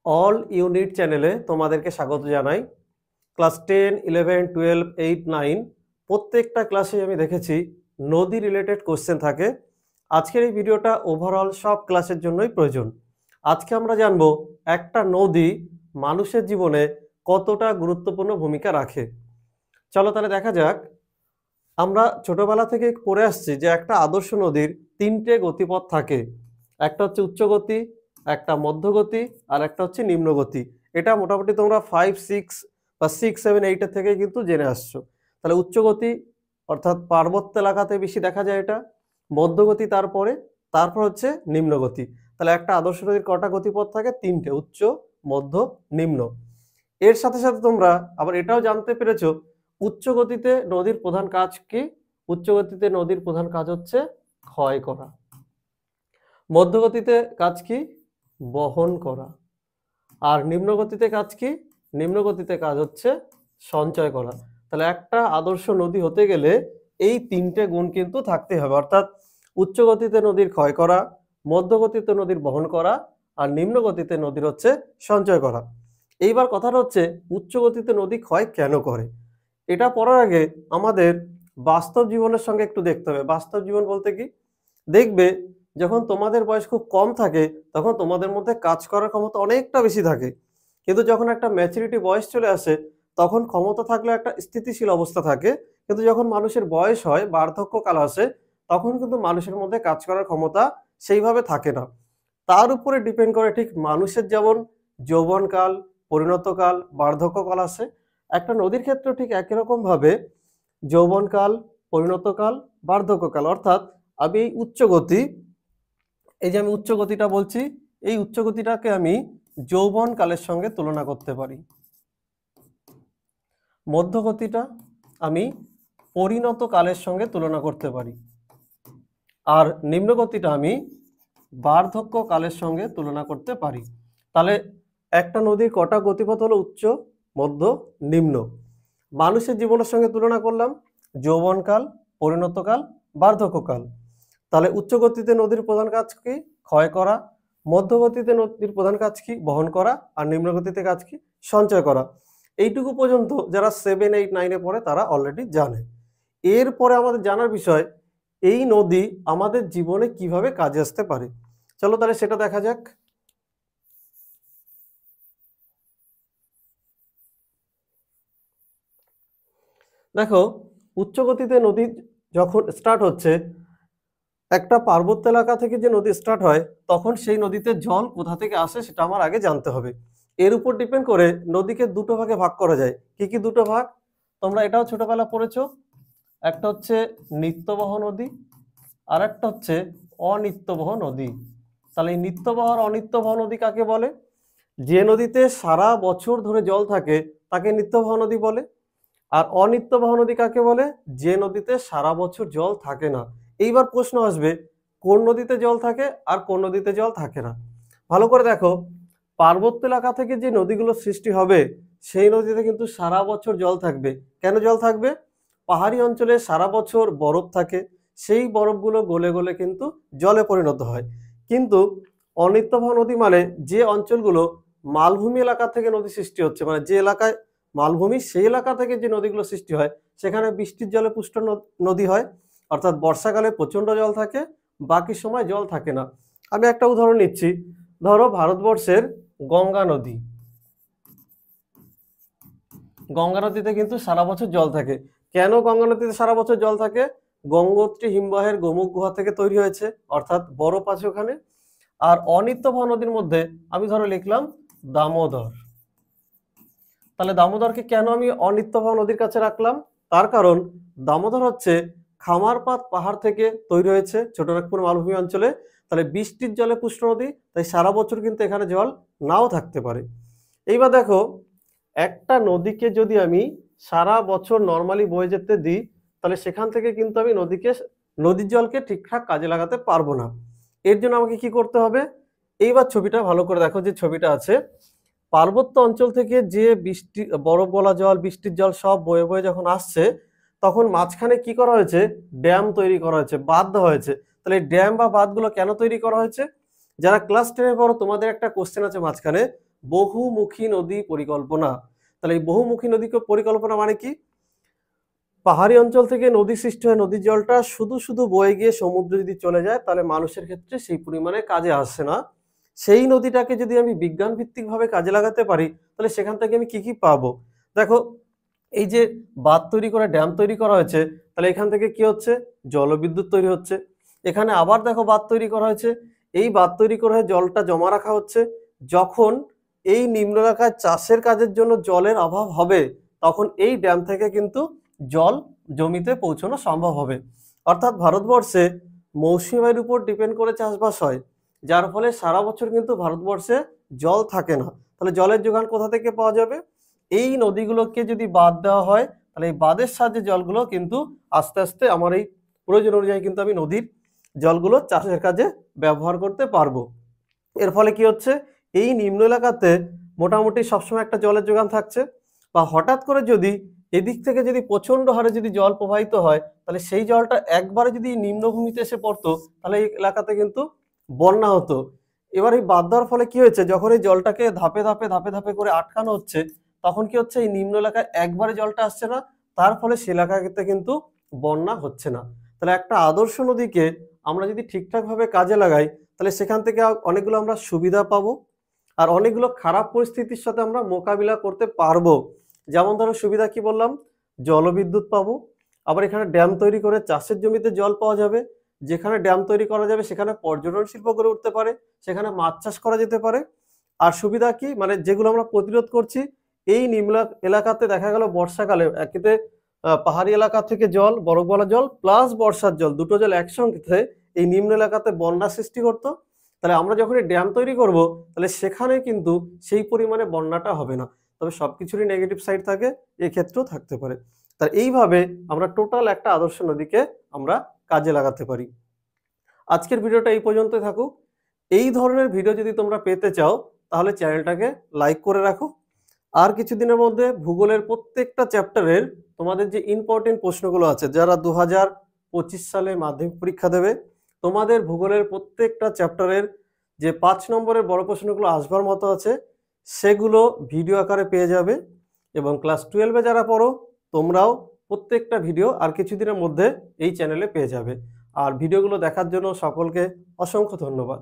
All unit চ্যানেলে তোমাদেরকে স্বাগত জানাই। ক্লাস 10, 11, 12, 8, 9 প্রত্যেকটা ক্লাসে আমি দেখেছি নদী রিলেটেড কোশ্চেন থাকে। আজকের এই ভিডিওটা ওভারঅল সব ক্লাসের জন্যই প্রয়োজন। আজকে আমরা জানবো একটা নদী মানুষের জীবনে কতটা গুরুত্বপূর্ণ ভূমিকা রাখে। চলো তাহলে দেখা যাক। আমরা ছোটবেলা থেকে পড়ে আসছি যে একটা আদর্শ নদীর তিনটে গতিপথ থাকে। একটা হচ্ছে উচ্চ গতি, একটা মধ্যগতি, আর একটা হচ্ছে নিম্ন গতি। এটা মোটামুটি তোমরা 5, 6 বা 6, 7, 8 থেকে কিন্তু জেনে আসছো। তাহলে উচ্চ গতি অর্থাৎ পার্বত্য এলাকাতে বেশি দেখা যায় এটা, মধ্যগতি তারপর হচ্ছে নিম্ন গতি। তাহলে একটা আদর্শ নদীর কটা গতিপথ থাকে? তিনটে, উচ্চ, মধ্য, নিম্ন। এর সাথে সাথে তোমরা আবার এটাও জানতে পেরেছো উচ্চ গতিতে নদীর প্রধান কাজ কি? উচ্চ গতিতে নদীর প্রধান কাজ হচ্ছে ক্ষয় করা। মধ্যগতিতে কাজ কি? বহন করা। আর নিম্ন গতিতে কাজ কি? নিম্ন গতিতে কাজ হচ্ছে সঞ্চয় করা। তাহলে একটা আদর্শ নদী হতে গেলে এই তিনটে গুণ কিন্তু থাকতে হবে, অর্থাৎ উচ্চ গতিতে নদীর ক্ষয় করা, মধ্যগতিতে নদীর বহন করা, আর নিম্ন গতিতে নদীর হচ্ছে সঞ্চয় করা। এইবার কথাটা হচ্ছে উচ্চ গতিতে নদী ক্ষয় কেন করে? এটা পড়ার আগে আমাদের বাস্তব জীবনের সঙ্গে একটু দেখতে হবে। বাস্তব জীবন বলতে কি? দেখবে যখন তোমাদের বয়স খুব কম থাকে তখন তোমাদের মধ্যে কাজ করার ক্ষমতা অনেকটা বেশি থাকে, কিন্তু যখন একটা ম্যাচুরিটি বয়স চলে আসে তখন ক্ষমতা থাকলে একটা স্থিতিশীল অবস্থা থাকে, কিন্তু যখন মানুষের বয়স হয়, বার্ধক্যকাল আসে, তখন কিন্তু মানুষের মধ্যে কাজ করার ক্ষমতা সেইভাবে থাকে না। তার উপরে ডিপেন্ড করে ঠিক মানুষের যেমন যৌবনকাল, পরিণতকাল, বার্ধক্যকাল আসে, একটা নদীর ক্ষেত্রে ঠিক একই রকম ভাবে যৌবনকাল, পরিণতকাল, বার্ধক্যকাল, অর্থাৎ আমি এই উচ্চ গতি, এই যে আমি উচ্চ গতিটা বলছি, এই উচ্চ গতিটাকে আমি যৌবন কালের সঙ্গে তুলনা করতে পারি। মধ্যগতিটা আমি পরিণত কালের সঙ্গে তুলনা করতে পারি, আর নিম্ন গতিটা আমি বার্ধক্য কালের সঙ্গে তুলনা করতে পারি। তাহলে একটা নদীর কটা গতিপথ হলো? উচ্চ, মধ্য, নিম্ন। মানুষের জীবনের সঙ্গে তুলনা করলাম যৌবনকাল, পরিণতকাল, বার্ধক্যকাল। তাহলে উচ্চ গতিতে নদীর প্রধান কাজ কি? ক্ষয় করা। মধ্যগতিতে নদীর প্রধান কাজ কি? বহন করা। আর নিম্ন গতিতে কাজ কি? সঞ্চয় করা। এইটুকু পর্যন্ত যারা 7, 8, 9 পড়ে তারা অলরেডি জানে। এরপরে আমাদের জানার বিষয় এই নদী আমাদের জীবনে কিভাবে কাজে আসতে পারে। চলো তাহলে সেটা দেখা যাক। দেখো, উচ্চ গতিতে নদী যখন স্টার্ট হচ্ছে, একটা পার্বত্য এলাকা থেকে যে নদী স্টার্ট হয় তখন সেই নদীতে জল কোথা থেকে আসে সেটা আমার আগে জানতে হবে। এর উপর ডিপেন্ড করে নদীকে দুটো ভাগে ভাগ করা যায়। কি কি দুটো ভাগ? তোমরা এটাও ছোটবেলা পড়েছো। একটা হচ্ছে নিত্যবহ নদী, আর একটা হচ্ছে অনিত্যবহ নদী। তাহলে এই নিত্যবহ আর অনিত্যবহ নদী কাকে বলে? যে নদীতে সারা বছর ধরে জল থাকে তাকে নিত্যবহ নদী বলে। আর অনিত্যবহ নদী কাকে বলে? যে নদীতে সারা বছর জল থাকে না। এইবার প্রশ্ন আসবে কোন নদীতে জল থাকে আর কোন নদীতে জল থাকে না। ভালো করে দেখো, পার্বত্য এলাকা থেকে যে নদীগুলো সৃষ্টি হবে সেই নদীতে কিন্তু সারা বছর জল থাকবে। কেন জল থাকবে? পাহাড়ি অঞ্চলে সারা বছর বরফ থাকে, সেই বরফগুলো গলে গলে কিন্তু জলে পরিণত হয়। কিন্তু অনিত্যবহ নদী মানে যে অঞ্চলগুলো মালভূমি এলাকা থেকে নদী সৃষ্টি হচ্ছে, মানে যে এলাকায় মালভূমি সেই এলাকা থেকে যে নদীগুলো সৃষ্টি হয় সেখানে বৃষ্টির জলে পুষ্ট নদী হয়, অর্থাৎ বর্ষাকালে প্রচণ্ড জল থাকে, বাকি সময় জল থাকে না। আমি একটা উদাহরণ নিচ্ছি। ধরো ভারতবর্ষের গঙ্গা নদী, গঙ্গা নদীতে কিন্তু সারা বছর জল থাকে। কেন গঙ্গা নদীতে সারা বছর জল থাকে? গঙ্গোত্রী হিমবাহের গোমুখ গুহা থেকে তৈরি হয়েছে, অর্থাৎ বরফ আছে ওখানে। আর অনিত্যবহ নদীর মধ্যে আমি ধরো লিখলাম দামোদর। তাহলে দামোদরকে কেন আমি অনিত্যবহ নদীর কাছে রাখলাম? তার কারণ দামোদর হচ্ছে খামারপাত পাহাড় থেকে তৈরি হয়েছে ছোটনাগপুর মালভূমি অঞ্চলে। তাহলে বৃষ্টির জলে পুষ্ট নদী, তাই সারা বছর কিন্তু এখানে জল নাও থাকতে পারে। এইবার দেখো, একটা নদীকে যদি আমি সারা বছর নর্মালি বয়ে যেতে দিই তাহলে সেখান থেকে কিন্তু আমি নদীর জলকে ঠিকঠাক কাজে লাগাতে পারবো না। এর জন্য আমাকে কি করতে হবে? এইবার ছবিটা ভালো করে দেখো, যে ছবিটা আছে, পার্বত্য অঞ্চল থেকে যে বৃষ্টি, বরফ গলা জল, বৃষ্টির জল সব বয়ে বয়ে যখন আসছে তখন মাঝখানে কি করা হয়েছে? ড্যাম তৈরি করা হয়েছে, বাঁধ দেওয়া হয়েছে। তাহলে এই ড্যাম বা বাঁধগুলো কেন তৈরি করা হয়েছে? যারা ক্লাস 10 পড়ো তোমাদের একটা কোশ্চেন আছে মাঝখানে, বহুমুখী নদী পরিকল্পনা। তাহলে এই বহুমুখী নদী পরিকল্পনা মানে কি? পাহাড়ি অঞ্চল থেকে নদী সৃষ্টি হয়, নদীর জলটা শুধু শুধু বয়ে গিয়ে সমুদ্রে যদি চলে যায় তাহলে মানুষের ক্ষেত্রে সেই পরিমাণে কাজে আসে না। সেই নদীটাকে যদি আমি বিজ্ঞান ভিত্তিক ভাবে কাজে লাগাতে পারি তাহলে সেখান থেকে আমি কি কি পাবো? দেখো, এই যে বাঁধ তৈরি করে ড্যাম তৈরি করা হয়েছে, তাহলে এখান থেকে কি হচ্ছে? জলবিদ্যুৎ তৈরি হচ্ছে। এখানে আবার দেখো বাঁধ তৈরি করা হয়েছে, এই বাঁধ তৈরি করে জলটা জমা রাখা হচ্ছে। যখন এই নিম্ন এলাকায় চাষের কাজের জন্য জলের অভাব হবে তখন এই ড্যাম থেকে কিন্তু জল জমিতে পৌঁছানো সম্ভব হবে। অর্থাৎ ভারতবর্ষে মৌসুমী বায়ুর উপর ডিপেন্ড করে চাষবাস হয়, যার ফলে সারা বছর কিন্তু ভারতবর্ষে জল থাকে না। তাহলে জলের যোগান কোথা থেকে পাওয়া যাবে? এই নদীগুলোকে যদি বাঁধ দেওয়া হয় তাহলে এই বাঁধের সাহায্যে জলগুলো কিন্তু আস্তে আস্তে আমার এই প্রয়োজন অনুযায়ী কিন্তু আমি নদীর জলগুলো চাষের কাজে ব্যবহার করতে পারবো। এর ফলে কি হচ্ছে? এই নিম্ন এলাকাতে মোটামুটি সবসময় একটা জলের যোগান থাকছে, বা হঠাৎ করে যদি এদিক থেকে যদি প্রচন্ড হারে যদি জল প্রবাহিত হয় তাহলে সেই জলটা একবারে যদি নিম্নভূমিতে এসে পড়তো তাহলে এই এলাকাতে কিন্তু বন্যা হতো। এবার এই বাঁধ দেওয়ার ফলে কি হয়েছে? যখন এই জলটাকে ধাপে ধাপে ধাপে ধাপে করে আটকানো হচ্ছে তখন কি হচ্ছে? এই নিম্ন এলাকায় একবারে জলটা আসছে না, তার ফলে সে এলাকাতে কিন্তু বন্যা হচ্ছে না। তাহলে একটা আদর্শ নদীকে আমরা যদি ঠিকঠাকভাবে কাজে লাগাই তাহলে সেখান থেকে অনেকগুলো আমরা সুবিধা পাবো, আর অনেকগুলো খারাপ পরিস্থিতির সাথে আমরা মোকাবিলা করতে পারবো। যেমন ধরো সুবিধা কি বললাম? জলবিদ্যুৎ পাবো, আবার এখানে ড্যাম তৈরি করে চাষের জমিতে জল পাওয়া যাবে, যেখানে ড্যাম তৈরি করা যাবে সেখানে পর্যটন শিল্প গড়ে উঠতে পারে, সেখানে মাছ চাষ করা যেতে পারে। আর সুবিধা কি, মানে যেগুলো আমরা প্রতিরোধ করছি, এই নিম্ন এলাকাতে দেখা গেল বর্ষাকালে একেতে পাহাড়ি এলাকা থেকে জল, বরফওয়ালা জল প্লাস বর্ষার জল, দুটো জল একসঙ্গে এই নিম্ন এলাকাতে বন্যা সৃষ্টি করতো। তাহলে আমরা যখন এই ড্যাম তৈরি করব তাহলে সেখানে কিন্তু সেই পরিমাণে বন্যাটা হবে না। তবে সবকিছুরই নেগেটিভ সাইড থাকে, এক্ষেত্রেও থাকতে পারে। তার এইভাবে আমরা টোটাল একটা আদর্শ নদীকে আমরা কাজে লাগাতে পারি। আজকের ভিডিওটা এই পর্যন্তই থাকুক। এই ধরনের ভিডিও যদি তোমরা পেতে চাও তাহলে চ্যানেলটাকে লাইক করে রাখো। আর কিছুদিনের মধ্যে ভূগোলের প্রত্যেকটা চ্যাপ্টারের তোমাদের যে ইম্পর্টেন্ট প্রশ্নগুলো আছে, যারা 2025 সালে মাধ্যমিক পরীক্ষা দেবে, তোমাদের ভূগোলের প্রত্যেকটা চ্যাপ্টারের যে 5 নম্বরের বড় প্রশ্নগুলো আসবার মতো আছে সেগুলো ভিডিও আকারে পেয়ে যাবে। এবং ক্লাস 12-এ যারা পড়ো তোমরাও প্রত্যেকটা ভিডিও আর কিছুদিনের মধ্যে এই চ্যানেলে পেয়ে যাবে। আর ভিডিওগুলো দেখার জন্য সকলকে অসংখ্য ধন্যবাদ।